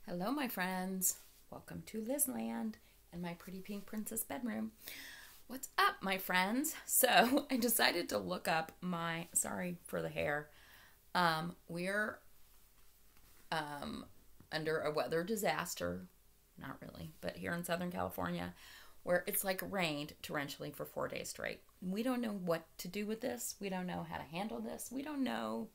Hello, my friends. Welcome to Lizland and my pretty pink princess bedroom. What's up, my friends? So I decided to look up sorry for the hair. We're under a weather disaster. Not really, but here in Southern California, where it's like rained torrentially for 4 days straight. We don't know what to do with this. We don't know how to handle this. We don't know.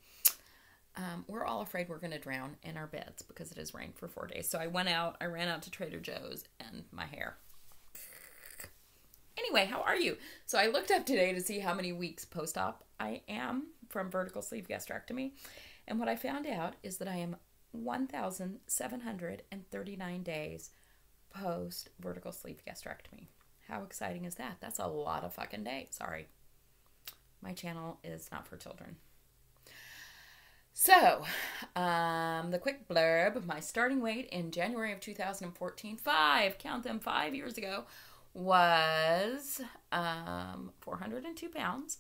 We're all afraid we're going to drown in our beds because it has rained for 4 days. So I ran out to Trader Joe's and my hair. Anyway, how are you? So I looked up today to see how many weeks post-op I am from vertical sleeve gastrectomy. And what I found out is that I am 1,739 days post vertical sleeve gastrectomy. How exciting is that? That's a lot of fucking days. Sorry. My channel is not for children. So, the quick blurb, my starting weight in January of 2014, 5 years ago, was 402 pounds.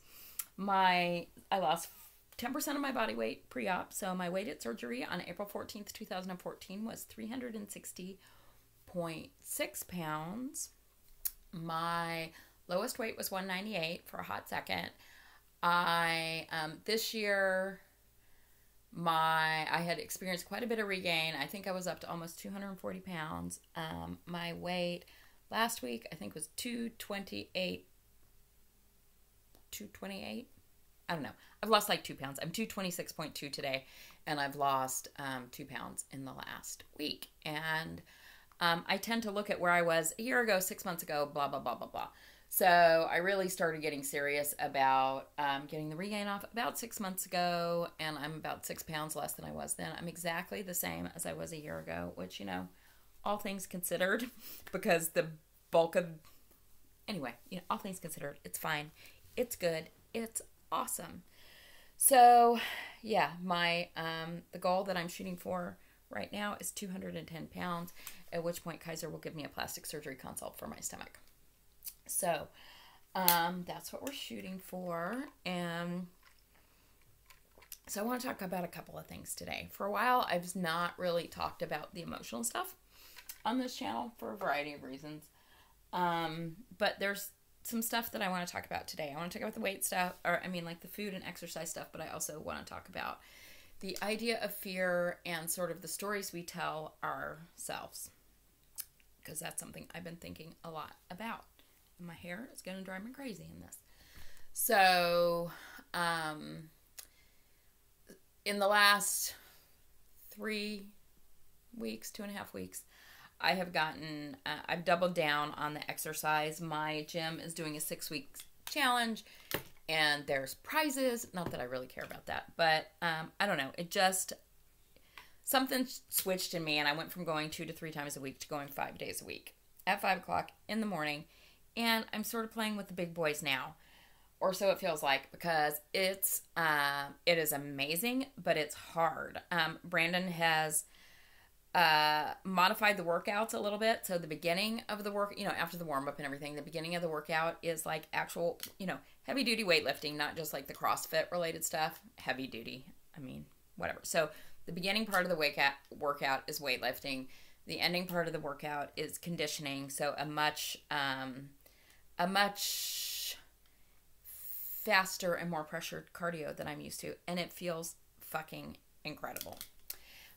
I lost 10% of my body weight pre-op, so my weight at surgery on April 14th, 2014 was 360.6 pounds. My lowest weight was 198 for a hot second. This year, I had experienced quite a bit of regain. I think I was up to almost 240 pounds. My weight last week, I think, was 228. I don't know. I've lost like 2 pounds. I'm 226.2 today, and I've lost 2 pounds in the last week. And I tend to look at where I was a year ago, 6 months ago, blah, blah, blah, blah, blah. So I really started getting serious about getting the regain off about 6 months ago, and I'm about 6 pounds less than I was then. I'm exactly the same as I was a year ago, which, you know, all things considered, because the bulk of, anyway, you know, all things considered, it's fine. It's good. It's awesome. So, yeah, the goal that I'm shooting for right now is 210 pounds, at which point Kaiser will give me a plastic surgery consult for my stomach. So, that's what we're shooting for. And so I want to talk about a couple of things today. For a while, I've not really talked about the emotional stuff on this channel for a variety of reasons. But there's some stuff that I want to talk about today. I want to talk about the weight stuff, like the food and exercise stuff, but I also want to talk about the idea of fear and sort of the stories we tell ourselves, because that's something I've been thinking a lot about. My hair is going to drive me crazy in this. So, in the last 3 weeks, 2.5 weeks, I've doubled down on the exercise. My gym is doing a 6-week challenge, and there's prizes. Not that I really care about that, but I don't know. Something switched in me, and I went from going 2 to 3 times a week to going 5 days a week at 5 o'clock in the morning. And I'm sort of playing with the big boys now, or so it feels like, because it is amazing, but it's hard. Brandon has modified the workouts a little bit. So the beginning of the work, after the warm up and everything, the beginning of the workout is like actual, heavy duty weightlifting, not just like the CrossFit related stuff. Heavy duty, whatever. So the beginning part of the workout is weightlifting. The ending part of the workout is conditioning. So a much faster and more pressured cardio than I'm used to. And it feels fucking incredible.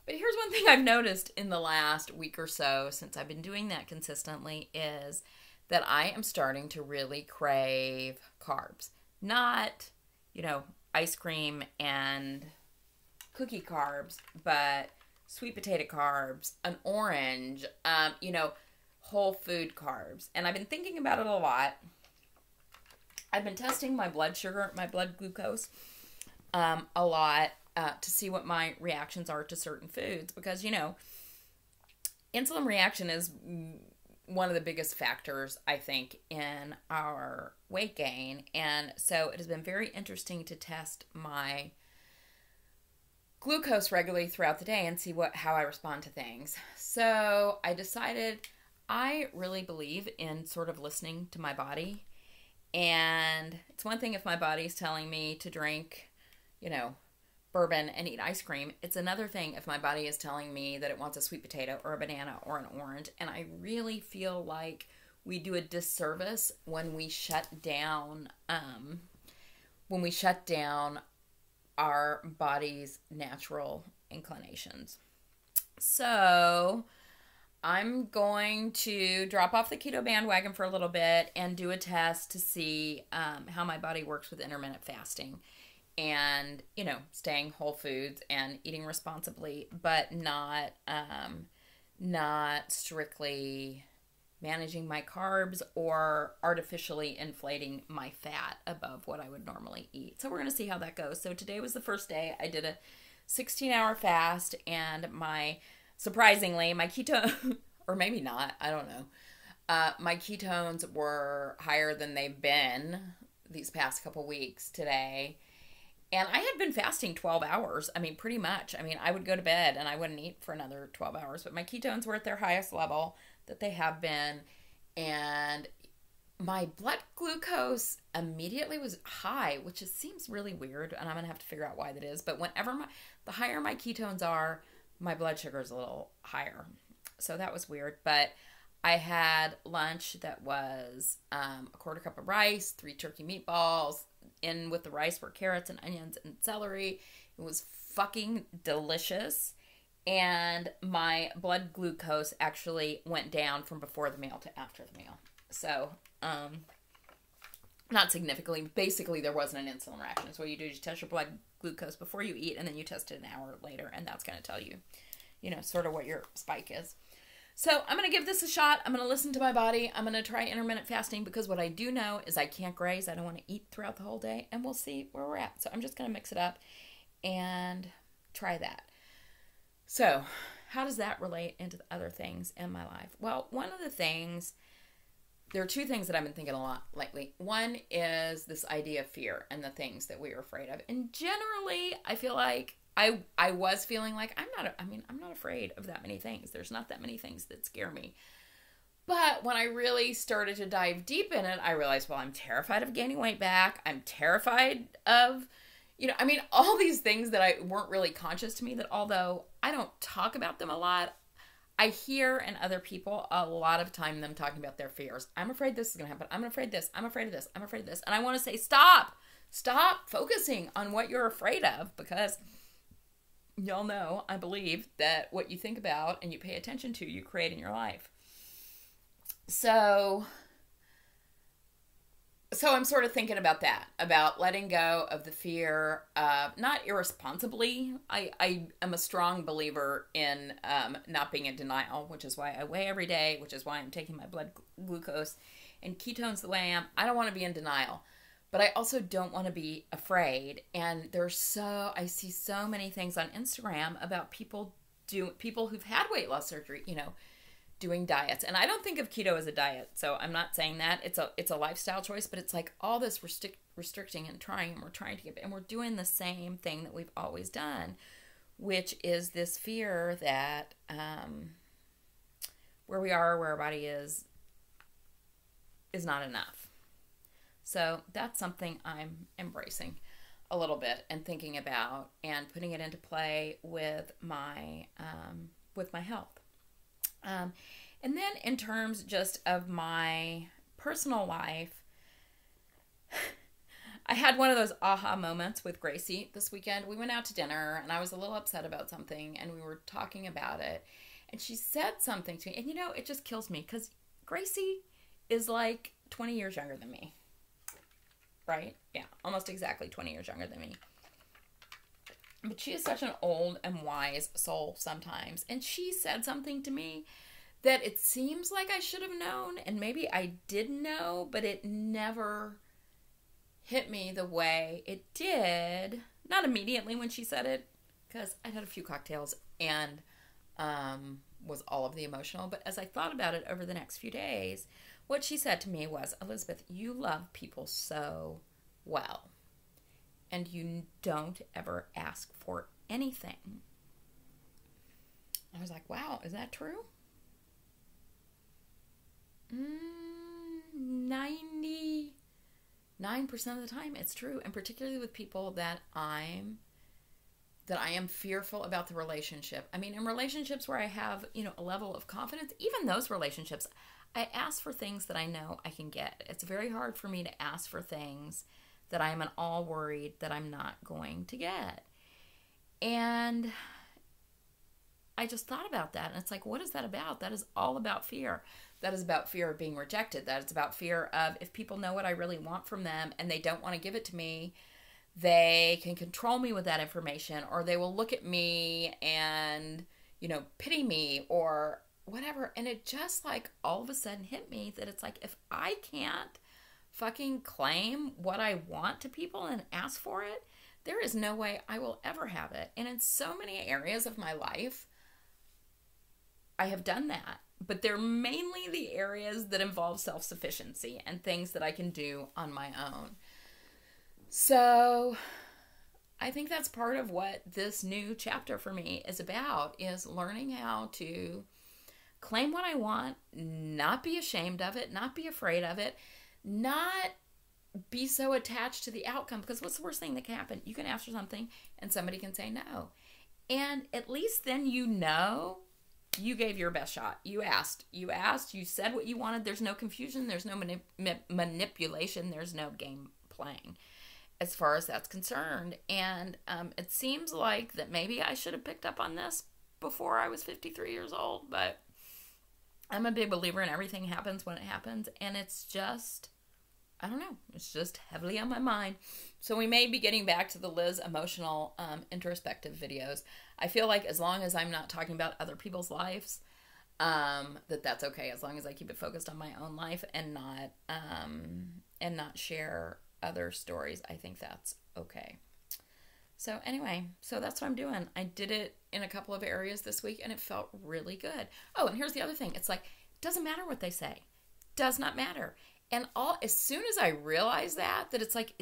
But here's one thing I've noticed in the last week or so since I've been doing that consistently is that I am starting to really crave carbs. Not, ice cream and cookie carbs, but sweet potato carbs, an orange, whole food carbs. And I've been thinking about it a lot. I've been testing my blood sugar, my blood glucose, a lot to see what my reactions are to certain foods. Because, insulin reaction is one of the biggest factors, I think, in our weight gain. And so it has been very interesting to test my glucose regularly throughout the day and see how I respond to things. So I decided I really believe in sort of listening to my body. And it's one thing if my body's telling me to drink, bourbon and eat ice cream. It's another thing if my body is telling me that it wants a sweet potato or a banana or an orange. And I really feel like we do a disservice when we shut down our body's natural inclinations. So I'm going to drop off the keto bandwagon for a little bit and do a test to see how my body works with intermittent fasting and, staying whole foods and eating responsibly, but not strictly managing my carbs or artificially inflating my fat above what I would normally eat. So we're going to see how that goes. So today was the first day. I did a 16-hour fast, and surprisingly, my keto, or maybe not, I don't know. My ketones were higher than they've been these past couple weeks today. And I had been fasting 12 hours. I mean, pretty much. I mean, I would go to bed and I wouldn't eat for another 12 hours. But my ketones were at their highest level that they have been. And my blood glucose immediately was high, which seems really weird. And I'm going to have to figure out why that is. But the higher my ketones are, my blood sugar is a little higher. So that was weird. But I had lunch that was a quarter cup of rice, 3 turkey meatballs. In with the rice were carrots and onions and celery. It was fucking delicious. And my blood glucose actually went down from before the meal to after the meal. So, not significantly. Basically, there wasn't an insulin reaction. So what you do is you test your blood glucose before you eat, and then you test it an hour later, and that's going to tell you, sort of what your spike is. So I'm going to give this a shot. I'm going to listen to my body. I'm going to try intermittent fasting because what I do know is I can't graze. I don't want to eat throughout the whole day, and we'll see where we're at. So I'm just going to mix it up and try that. So how does that relate into the other things in my life? Well, there are 2 things that I've been thinking a lot lately. One is this idea of fear and the things that we are afraid of. And generally, I feel like I was feeling like I'm not afraid of that many things. There's not that many things that scare me. But when I really started to dive deep in it, I realized, well, I'm terrified of gaining weight back. I'm terrified of, all these things that I weren't really conscious to me, that although I don't talk about them a lot, I hear in other people a lot of time them talking about their fears. I'm afraid this is going to happen. I'm afraid of this. I'm afraid of this. I'm afraid of this. And I want to say, stop focusing on what you're afraid of, because y'all know, I believe that what you think about and you pay attention to, you create in your life. So I'm sort of thinking about that, about letting go of the fear, not irresponsibly. I am a strong believer in not being in denial, which is why I weigh every day, which is why I'm taking my blood glucose and ketones the way I am. I don't want to be in denial. But I also don't want to be afraid. And I see so many things on Instagram about people who've had weight loss surgery, doing diets. And I don't think of keto as a diet. So I'm not saying that. It's a lifestyle choice, but it's like all this restricting and trying, and we're trying to get, and we're doing the same thing that we've always done, which is this fear that where we are, where our body is not enough. So that's something I'm embracing a little bit and thinking about and putting it into play with my health. And then in terms just of my personal life, I had one of those aha moments with Gracie this weekend. We went out to dinner and I was a little upset about something and we were talking about it. And she said something to me. And it just kills me because Gracie is like 20 years younger than me. Right? Yeah, almost exactly 20 years younger than me. But she is such an old and wise soul sometimes. And she said something to me that it seems like I should have known. And maybe I did know, but it never hit me the way it did. Not immediately when she said it, because I'd had a few cocktails and was all of the emotional. But as I thought about it over the next few days, what she said to me was, Elizabeth, you love people so well, and you don't ever ask for anything. I was like, wow, is that true? 99% of the time it's true, and particularly with people that I'm that I am fearful about the relationship. I mean, in relationships where I have, a level of confidence, even those relationships, I ask for things that I know I can get. It's very hard for me to ask for things that I am at all worried that I'm not going to get. And I just thought about that, and it's like, what is that about? That is all about fear. That is about fear of being rejected. That is about fear of, if people know what I really want from them and they don't want to give it to me, they can control me with that information, or they will look at me and, pity me or whatever. And it just like all of a sudden hit me that it's like, if I can't fucking claim what I want to people and ask for it, there is no way I will ever have it. And in so many areas of my life, I have done that. But they're mainly the areas that involve self-sufficiency and things that I can do on my own. So I think that's part of what this new chapter for me is about, is learning how to claim what I want, not be ashamed of it, not be afraid of it, not be so attached to the outcome. Because what's the worst thing that can happen? You can ask for something and somebody can say no. And at least then you gave your best shot. You asked, you said what you wanted. There's no confusion. There's no manipulation. There's no game playing as far as that's concerned. And it seems like that maybe I should have picked up on this before I was 53 years old, but I'm a big believer in everything happens when it happens. And it's just, I don't know, it's just heavily on my mind. So we may be getting back to the Liz emotional, introspective videos. I feel like as long as I'm not talking about other people's lives, that's okay. As long as I keep it focused on my own life and not share other stories, I think that's okay. So anyway, so that's what I'm doing. I did it in a couple of areas this week and it felt really good. Oh, and here's the other thing. It's like, it doesn't matter what they say. Does not matter. And as soon as I realized that it's like,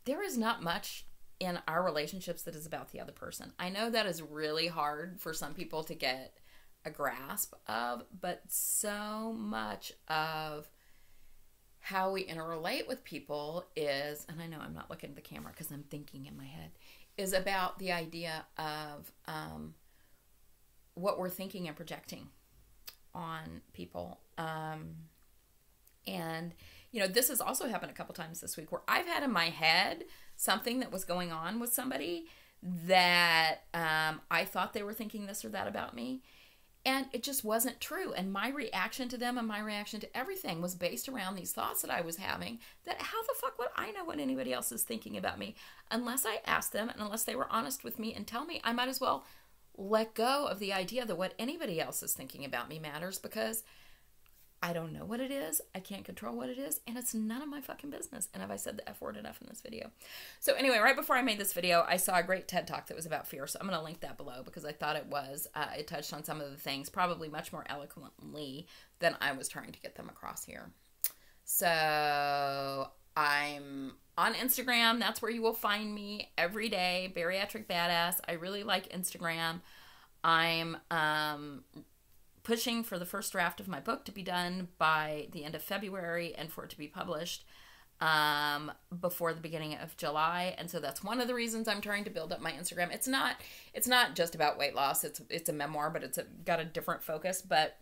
there is not much in our relationships that is about the other person. I know that is really hard for some people to get a grasp of, but so much of how we interrelate with people is, and I know I'm not looking at the camera because I'm thinking in my head, is about the idea of what we're thinking and projecting on people. And, this has also happened a couple times this week where I've had in my head something that was going on with somebody that I thought they were thinking this or that about me. And it just wasn't true. And my reaction to them and my reaction to everything was based around these thoughts that I was having, that how the fuck would I know what anybody else is thinking about me? Unless I asked them and unless they were honest with me and tell me, I might as well let go of the idea that what anybody else is thinking about me matters, because I don't know what it is. I can't control what it is. And it's none of my fucking business. And have I said the F word enough in this video? So anyway, right before I made this video, I saw a great TED Talk that was about fear. So I'm going to link that below because I thought it touched on some of the things probably much more eloquently than I was trying to get them across here. So I'm on Instagram. That's where you will find me every day. Bariatric Badass. I really like Instagram. I'm pushing for the first draft of my book to be done by the end of February and for it to be published before the beginning of July. And so that's one of the reasons I'm trying to build up my Instagram. It's not just about weight loss. It's a memoir, but got a different focus. But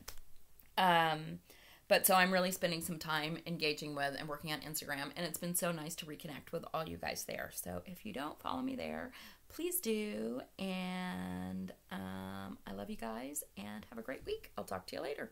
so I'm really spending some time engaging with and working on Instagram, and it's been so nice to reconnect with all you guys there. So if you don't follow me there, please do. And I love you guys and have a great week. I'll talk to you later.